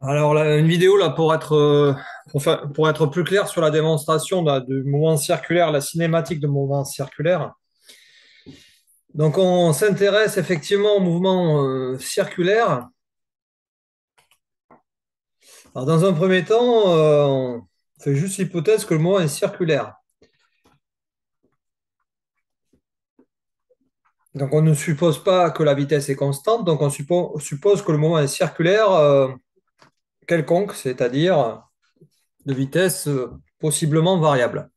Alors, une vidéo là pour être plus clair sur la démonstration du mouvement circulaire, la cinématique de mouvement circulaire. Donc, on s'intéresse effectivement au mouvement circulaire. Alors, dans un premier temps, on fait juste l'hypothèse que le mouvement est circulaire. Donc, on ne suppose pas que la vitesse est constante, donc suppose que le mouvement est circulaire quelconque, c'est-à-dire de vitesse possiblement variable.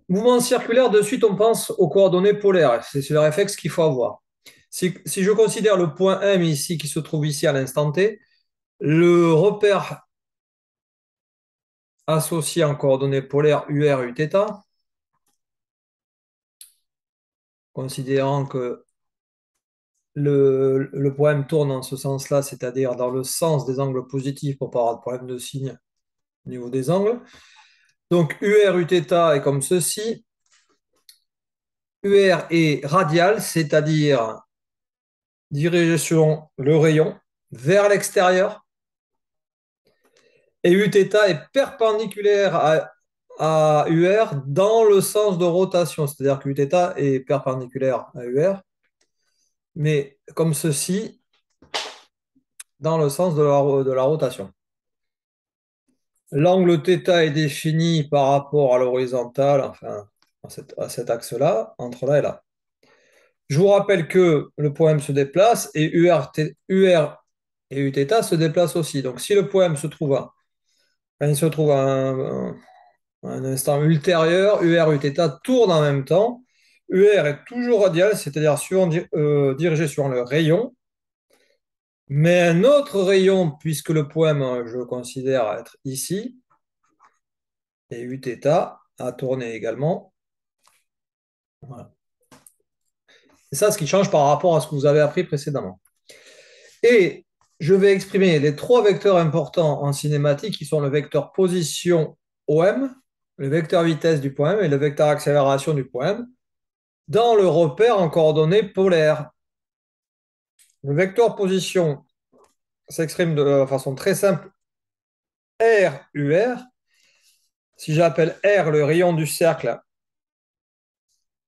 Mouvement circulaire, de suite, on pense aux coordonnées polaires. C'est le réflexe qu'il faut avoir. Si je considère le point M ici, qui se trouve ici à l'instant T, le repère associé en coordonnées polaires UR, Uθ, considérant que le point M tourne en ce sens-là, c'est-à-dire dans le sens des angles positifs pour ne pas avoir de problème de signe au niveau des angles. Donc UR, Uθ est comme ceci. UR est radial, c'est-à-dire direction le rayon vers l'extérieur. Et Uθ est perpendiculaire à UR dans le sens de rotation, c'est-à-dire que Uθ est perpendiculaire à UR, mais comme ceci, dans le sens de la rotation. L'angle θ est défini par rapport à l'horizontale, enfin à cet axe-là, entre là et là. Je vous rappelle que le point M se déplace et UR et Uθ se déplacent aussi. Donc si le point M se trouve il se trouve à un instant ultérieur, UR, Uθ tournent en même temps. UR est toujours radial, c'est-à-dire dirigé sur le rayon, mais un autre rayon, puisque le point je le considère être ici, et Uθ a tourné également. Voilà. C'est ça ce qui change par rapport à ce que vous avez appris précédemment. Et je vais exprimer les trois vecteurs importants en cinématique qui sont le vecteur position OM, le vecteur vitesse du point M et le vecteur accélération du point M dans le repère en coordonnées polaires. Le vecteur position s'exprime de façon très simple, R, UR. Si j'appelle R le rayon du cercle,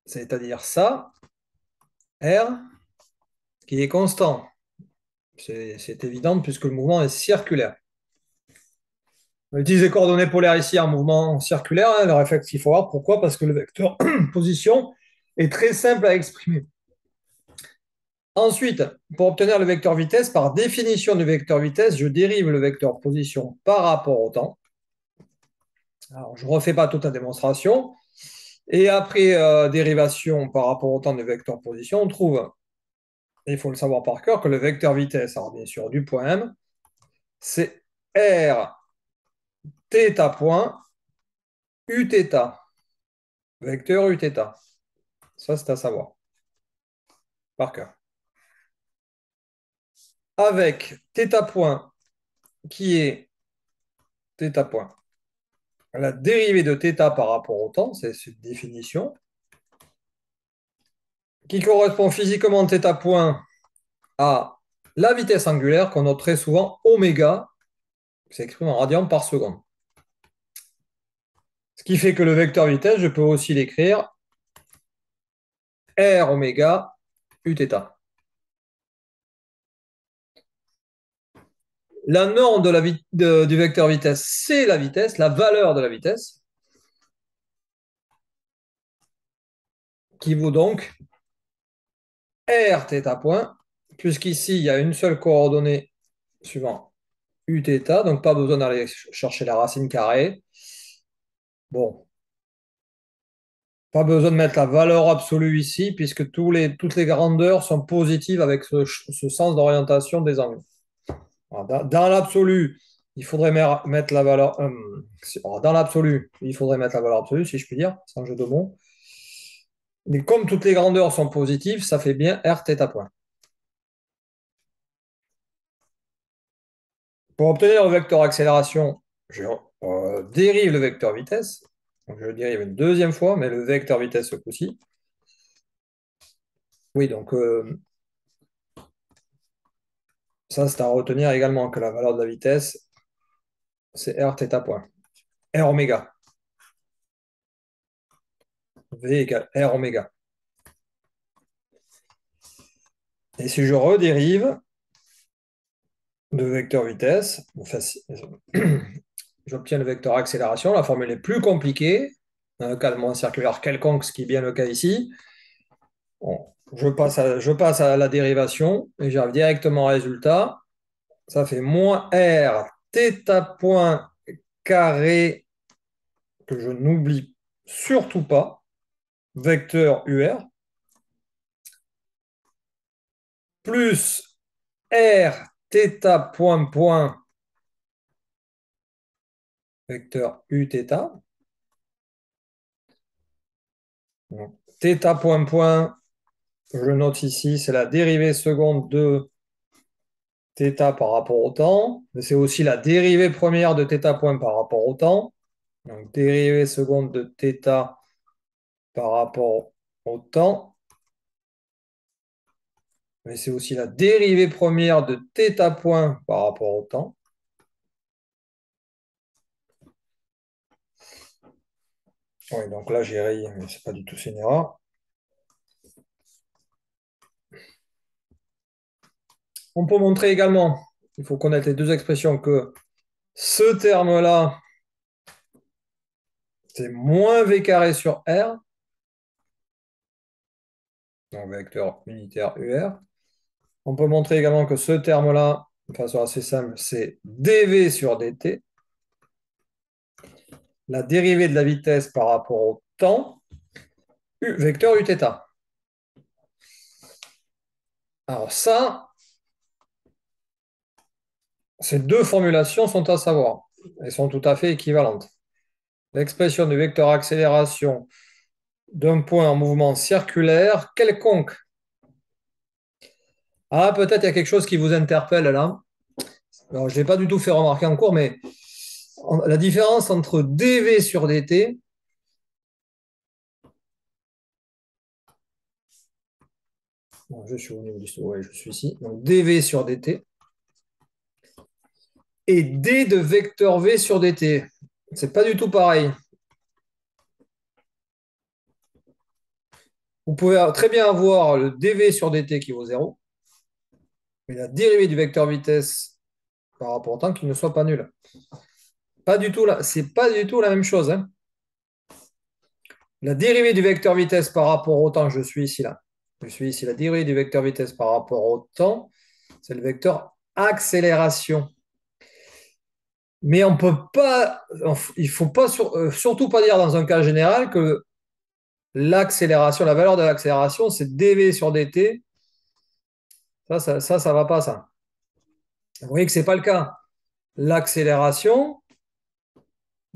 c'est-à-dire ça, R, qui est constant. C'est évident puisque le mouvement est circulaire. On utilise les coordonnées polaires ici en mouvement circulaire, le réflexe qu'il faut voir. Pourquoi? Parce que le vecteur position est très simple à exprimer. Ensuite, pour obtenir le vecteur vitesse, par définition du vecteur vitesse, je dérive le vecteur position par rapport au temps. Alors, je ne refais pas toute la démonstration. Et après dérivation par rapport au temps de vecteur position, on trouve, il faut le savoir par cœur, que le vecteur vitesse, alors bien sûr du point M, c'est R θ point Uθ, vecteur Uθ. Ça, c'est à savoir par cœur. Avec θ point qui est θ point, la dérivée de θ par rapport au temps, c'est cette définition, qui correspond physiquement θ point à la vitesse angulaire qu'on note très souvent oméga, qui s'exprime en radians par seconde. Ce qui fait que le vecteur vitesse, je peux aussi l'écrire R oméga Uθ. La norme du vecteur vitesse, c'est la vitesse, la valeur de la vitesse, qui vaut donc R θ point, puisqu'ici, il y a une seule coordonnée suivant Uθ, donc pas besoin d'aller chercher la racine carrée. Bon, pas besoin de mettre la valeur absolue ici, puisque toutes les grandeurs sont positives avec ce sens d'orientation des angles. Dans l'absolu, il faudrait mettre la valeur. Dans l'absolu, il faudrait mettre la valeur absolue, si je puis dire, sans jeu de mots. Mais comme toutes les grandeurs sont positives, ça fait bien R θ point. Pour obtenir le vecteur accélération, je dérive le vecteur vitesse. Donc je le dérive une deuxième fois, mais le vecteur vitesse ce coup-ci. Oui, donc Ça, c'est à retenir également que la valeur de la vitesse, c'est r θ point. R oméga. V égale R oméga. Et si je redérive de vecteur vitesse, j'obtiens le vecteur accélération. La formule est plus compliquée. Dans le cas de mon circulaire quelconque, ce qui est bien le cas ici. Bon, je passe à la dérivation et j'arrive directement au résultat. Ça fait moins R θ point carré, que je n'oublie surtout pas, vecteur UR, plus R θ point point, vecteur Uθ. Donc, θ point point, je note ici, c'est la dérivée seconde de θ par rapport au temps, mais c'est aussi la dérivée première de θ point par rapport au temps. Donc, dérivée seconde de θ par rapport au temps, mais c'est aussi la dérivée première de θ point par rapport au temps. Oui, donc là j'ai rayé, mais c'est pas du tout une erreur. On peut montrer également, il faut connaître les deux expressions, que ce terme-là, c'est moins v carré sur r, donc vecteur unitaire UR. On peut montrer également que ce terme-là, de façon assez simple, c'est dv sur dt. La dérivée de la vitesse par rapport au temps, vecteur uθ. Alors ça, ces deux formulations sont à savoir. Elles sont tout à fait équivalentes. L'expression du vecteur accélération d'un point en mouvement circulaire quelconque. Ah, peut-être il y a quelque chose qui vous interpelle là. Alors, je ne l'ai pas du tout fait remarquer en cours, mais la différence entre dv sur dt, bon, je suis au niveau du ouais, je suis ici, donc dv sur dt, et d de vecteur v sur dt. C'est pas du tout pareil. Vous pouvez très bien avoir le dv sur dt qui vaut 0, mais la dérivée du vecteur vitesse par rapport au temps qui ne soit pas nulle. Pas du tout là, c'est pas du tout la même chose, hein. La dérivée du vecteur vitesse par rapport au temps, je suis ici là. Je suis ici, la dérivée du vecteur vitesse par rapport au temps, c'est le vecteur accélération. Mais on peut pas, il faut pas surtout pas dire dans un cas général que l'accélération, la valeur de l'accélération, c'est dv sur dt. Ça va pas, ça. Vous voyez que c'est pas le cas. L'accélération,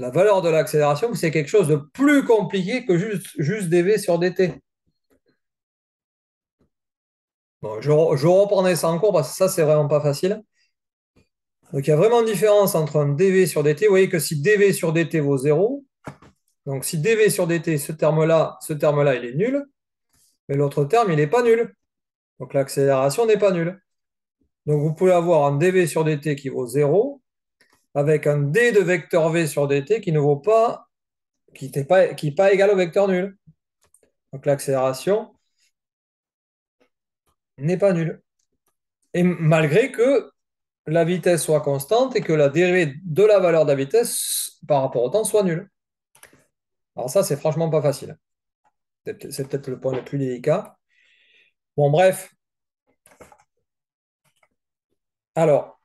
la valeur de l'accélération, c'est quelque chose de plus compliqué que juste dv sur dt. Bon, je reprendrai ça en cours parce que ça, c'est vraiment pas facile. Donc, il y a vraiment une différence entre un dv sur dt. Vous voyez que si dv sur dt vaut 0, donc si dv sur dt, ce terme-là, il est nul, mais l'autre terme, il n'est pas nul. Donc, l'accélération n'est pas nulle. Donc, vous pouvez avoir un dv sur dt qui vaut 0, avec un d de vecteur v sur dt qui ne vaut pas, qui n'est pas égal au vecteur nul. Donc, l'accélération n'est pas nulle. Et malgré que la vitesse soit constante et que la dérivée de la valeur de la vitesse par rapport au temps soit nulle. Alors ça, c'est franchement pas facile. C'est peut-être le point le plus délicat. Bon, bref. Alors,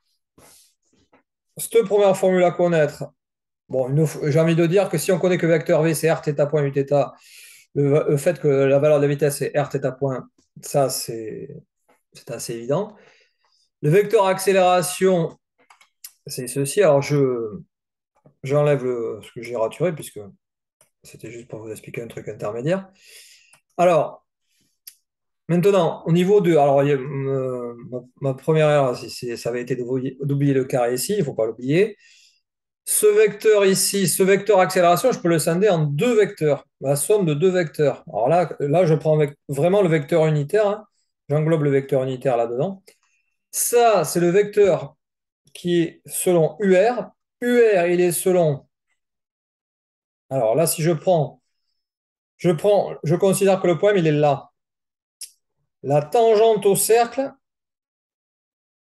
cette première formule à connaître, bon, j'ai envie de dire que si on connaît que vecteur v, c'est r θ point uθ, le fait que la valeur de la vitesse est r θ point, ça, c'est assez évident. Le vecteur accélération, c'est ceci. Alors, j'enlève ce que j'ai raturé, puisque c'était juste pour vous expliquer un truc intermédiaire. Alors, maintenant, au niveau de... Alors, ma première erreur, ça avait été d'oublier le carré ici, il ne faut pas l'oublier. Ce vecteur ici, ce vecteur accélération, je peux le scinder en deux vecteurs, la somme de deux vecteurs. Alors là je prends vraiment le vecteur unitaire, hein. J'englobe le vecteur unitaire là-dedans. Ça, c'est le vecteur qui est selon UR. UR, il est selon... Alors là, si je considère que le poème, il est là. La tangente au cercle,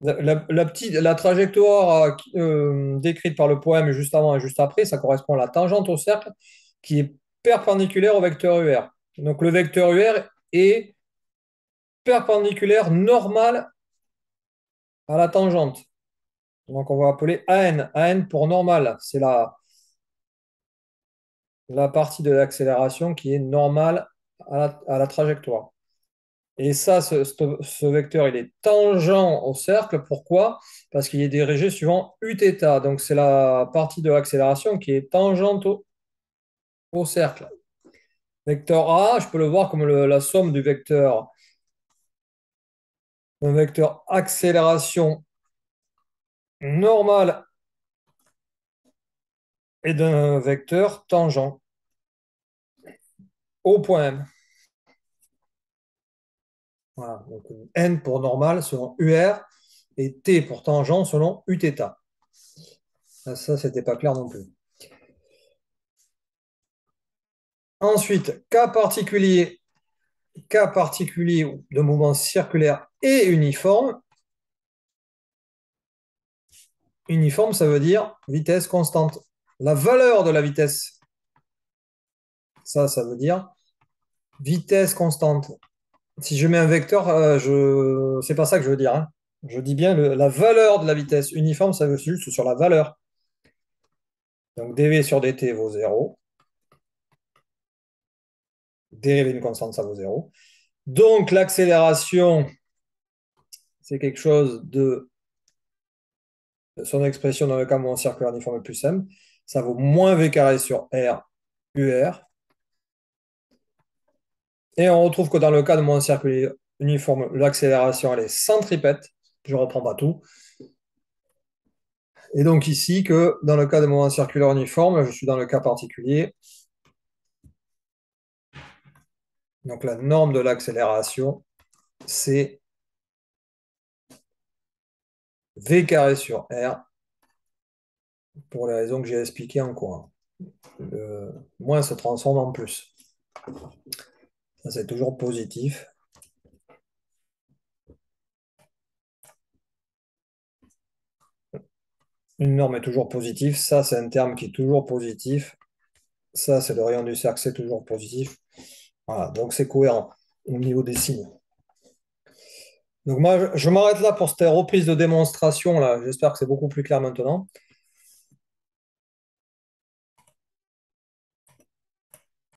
la trajectoire décrite par le poème juste avant et juste après, ça correspond à la tangente au cercle qui est perpendiculaire au vecteur UR. Donc le vecteur UR est perpendiculaire normal à la tangente. Donc on va appeler AN. AN pour normal. C'est la partie de l'accélération qui est normale à la trajectoire. Et ça, ce vecteur, il est tangent au cercle. Pourquoi? Parce qu'il est dirigé suivant Uθ. Donc, c'est la partie de l'accélération qui est tangente au cercle. Vecteur A, je peux le voir comme la somme du vecteur, un vecteur accélération normale et d'un vecteur tangent au point M. Voilà. Donc, N pour normal selon UR et T pour tangent selon Uθ. Ça, c'était pas clair non plus. Ensuite, cas particulier de mouvement circulaire et uniforme. Uniforme, ça veut dire vitesse constante. La valeur de la vitesse, ça veut dire vitesse constante. Si je mets un vecteur, c'est pas ça que je veux dire, hein. Je dis bien la valeur de la vitesse. Uniforme, ça veut juste sur la valeur. Donc dv sur dt vaut 0. Dérivée d'une constante, ça vaut 0. Donc l'accélération, c'est quelque chose de son expression dans le cas où un circulaire uniforme est plus simple. Ça vaut moins v carré sur r UR. Et on retrouve que dans le cas de mon circuit uniforme, l'accélération elle est centripète. Je ne reprends pas tout. Et donc ici, que dans le cas de mon circulaire uniforme, je suis dans le cas particulier. Donc la norme de l'accélération, c'est V carré sur R, pour les raisons que j'ai expliquées en cours. Le moins se transforme en plus. Ça, c'est toujours positif. Une norme est toujours positive. Ça, c'est un terme qui est toujours positif. Ça, c'est le rayon du cercle, c'est toujours positif. Voilà, donc c'est cohérent au niveau des signes. Donc moi, je m'arrête là pour cette reprise de démonstration là. J'espère que c'est beaucoup plus clair maintenant.